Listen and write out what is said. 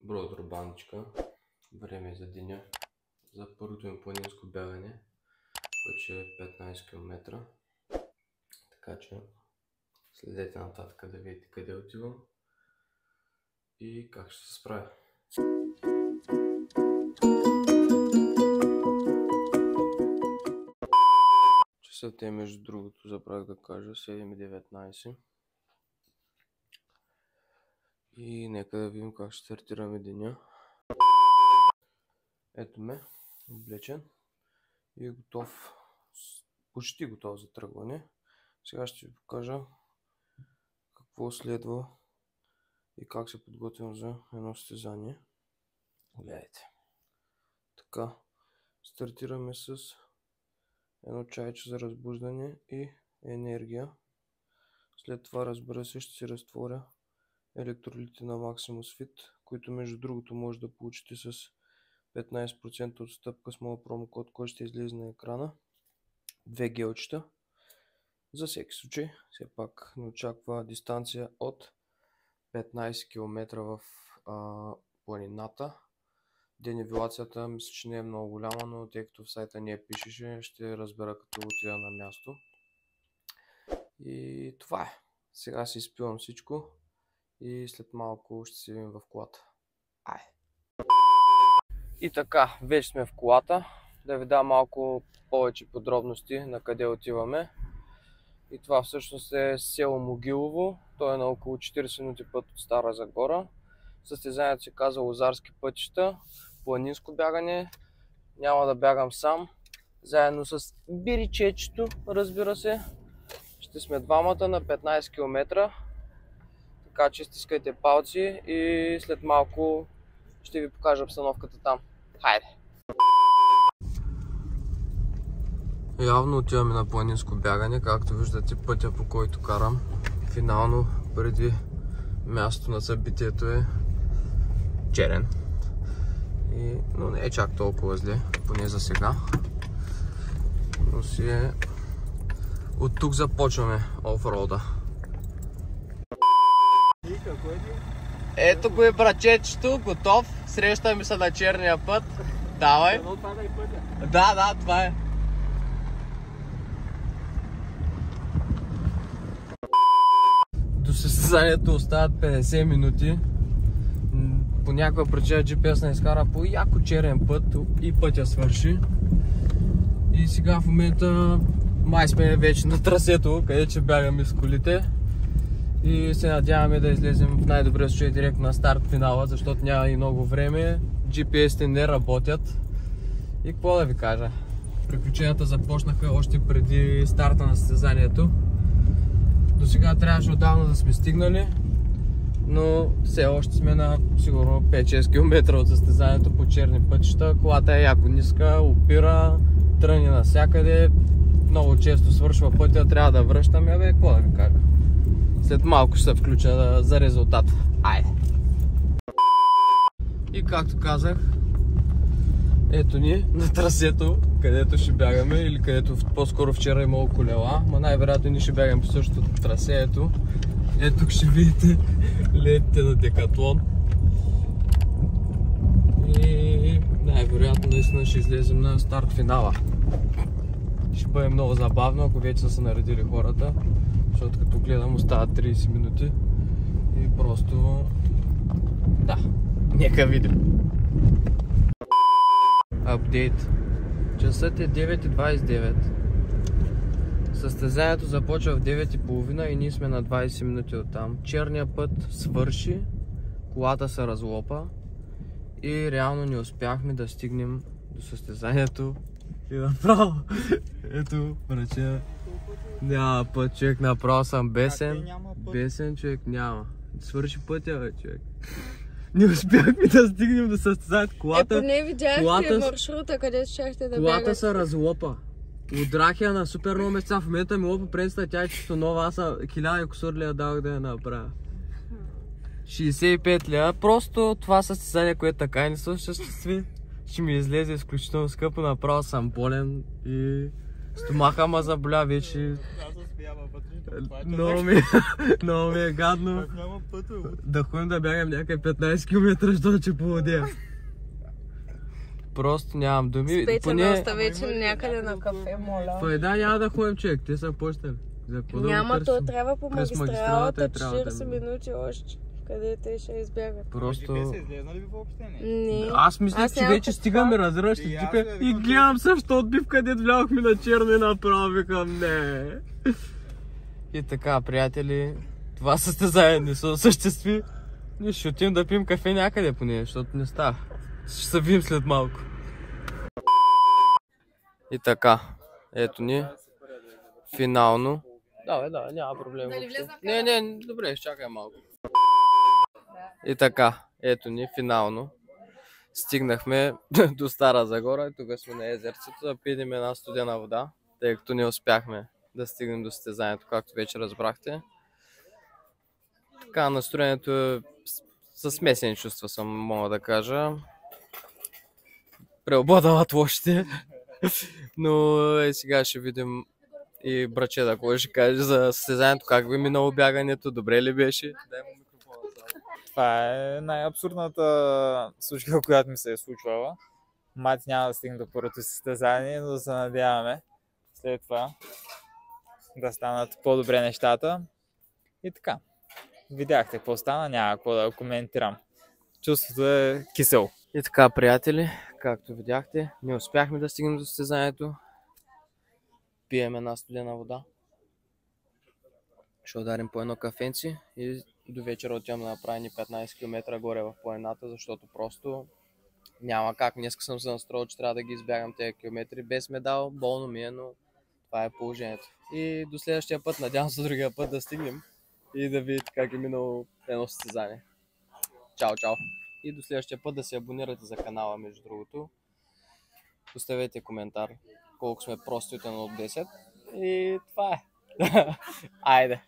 Добро утро, бандичка. Време е за деня. За първото ми планинско бягане, което ще е 15 км. Така че следете нататък да видите къде отивам и как ще се справя. Часът е, между другото, забравих да кажа, 7:19. И нека да видим как ще стартираме деня. Ето ме, облечен и готов, почти готов за тръгване. Сега ще ви покажа какво следва и как се подготвям за едно състезание. Гледайте. Така, стартираме с едно чайче за разбуждане и енергия. След това, разбира се, ще си разтворя електролити на Maximus Fit, които между другото може да получите с 15% отстъпка с моя промокод, който ще излезе на екрана. 2 гелчета. За всеки случай, все пак не очаква дистанция от 15 км в планината. Денивелацията мисля, че не е много голяма, но тъй като в сайта не я пишеше, ще разбера като отида на място. И това е. Сега си изпивам всичко и след малко ще се видим в колата. Ай! И така, вече сме в колата. Да ви дам малко повече подробности на къде отиваме. И това всъщност е село Могилово. То е на около 40 минути път от Стара Загора. Състезанието се казва Лозарски пътища. Планинско бягане. Няма да бягам сам. Заедно с биричечето, разбира се. Ще сме двамата на 15 км. Така че стискайте палци и след малко ще ви покажа обстановката там. Хайде! Явно отиваме на планинско бягане, както виждате пътя, по който карам. Финално преди място на събитието е черен. Но не е чак толкова зле, поне за сега. Но си е... От тук започваме офроуда. Ето го е брачечето, готов. Срещаме се на черния път. Давай. Да, това е. До състезанието остават 50 минути. По някаква причина GPS не изкара по яко черен път и пътя свърши. И сега в момента май сме вече на трасето, където ще бягаме с колите. И се надяваме да излезем в най-добрия случай директно на старт финала, защото няма и много време. GPS-те не работят. И какво да ви кажа? Приключенията започнаха още преди старта на състезанието. До сега трябваше отдавна да сме стигнали, но все още сме на сигурно 5-6 км от състезанието по черни пътища. Колата е яко ниска, опира, тръни навсякъде. Много често свършва пътя, трябва да връщаме. Абе, какво да ви кажа? След малко ще се включа за резултат. Айде! И както казах, ето ни на трасето, където ще бягаме, или където по-скоро вчера имало колела, но най-вероятно ние ще бягаме по същото трасе. Ето тук ще видите лентите на Декатлон. И най-вероятно наистина ще излезем на старт финала. Ще бъде много забавно, ако вече са се наредили хората, защото като гледам остават 30 минути и просто... Да, нека видим. Апдейт. Часът е 9:29. Състезанието започва в 9:30 и ние сме на 20 минути от там. Черният път свърши, колата се разлопа и реално не успяхме да стигнем до състезанието. И направо, ето, врача, няма път, човек, направо съм бесен. Бесен, човек, няма. Свърши пътя, бе, човек. Не успяхме да стигнем до състезанието. Колата... поне видяхте маршрута, където щяхте да бягате. Колата се разлопа. Удрах я на супер много месеца. В момента ми лопа предста, тя е чисто нова. Аз 1000 кусор лева дадох да я направя. 65 лева. Просто това състезание, което така и не се осъществи, ще ми излезе изключително скъпо. Направо съм болен и стомаха ма заболя вече. Много ми е гадно да ходим да бягам някъде 15 км, защото ще поводя. Просто нямам думи. Спече доста вече някъде на кафе, моля. Да, няма да ходим, човек, те са почтали. Няма, то трябва по магистралата 40 минути още. Където ще избягат. Просто... GPS излезна ли въобще не? Не. Аз мисля, че вече стигаме, разбираш, ще типе и гледам също отбив, където влязохме на черно и направо викам, не. И така, приятели, това състезание не се осъществи. Ние ще отидем да пием кафе някъде поне, защото не става. Ще се видим след малко. И така, ето ни, финално. Да, няма проблем. Не, добре, изчакай малко. И така, ето ни, финално. Стигнахме до Стара Загора и тук сме на езерцето да пием една студена вода, тъй като не успяхме да стигнем до състезанието, както вече разбрахте. Така, настроението е със смесени чувства съм, мога да кажа. Преобладават лошите. Но сега ще видим и Брачета, кой ще каже за състезанието, как ви минало бягането, добре ли беше? Дай му микрофона. Това е най-абсурдната случка, която ми се е случвала. Мати няма да стигне до първото състезание, но да се надяваме след това да станат по-добре нещата. И така. Видяхте какво стана, няма какво да коментирам. Чувството е кисело. И така, приятели, както видяхте, не успяхме да стигнем до състезанието. Пием една студена вода. Ще ударим по едно кафенци и до вечера отивам да направим 15 км горе в планината, защото просто няма как. Днес съм се настроил, че трябва да ги избягам тези километри без медал. Болно ми е, но това е положението. И до следващия път, надявам се другия път да стигнем и да видите как е минало едно състезание. Чао! И до следващия път да се абонирате за канала, между другото. Оставете коментар колко сме прости от 1 от 10. И това е. Айде!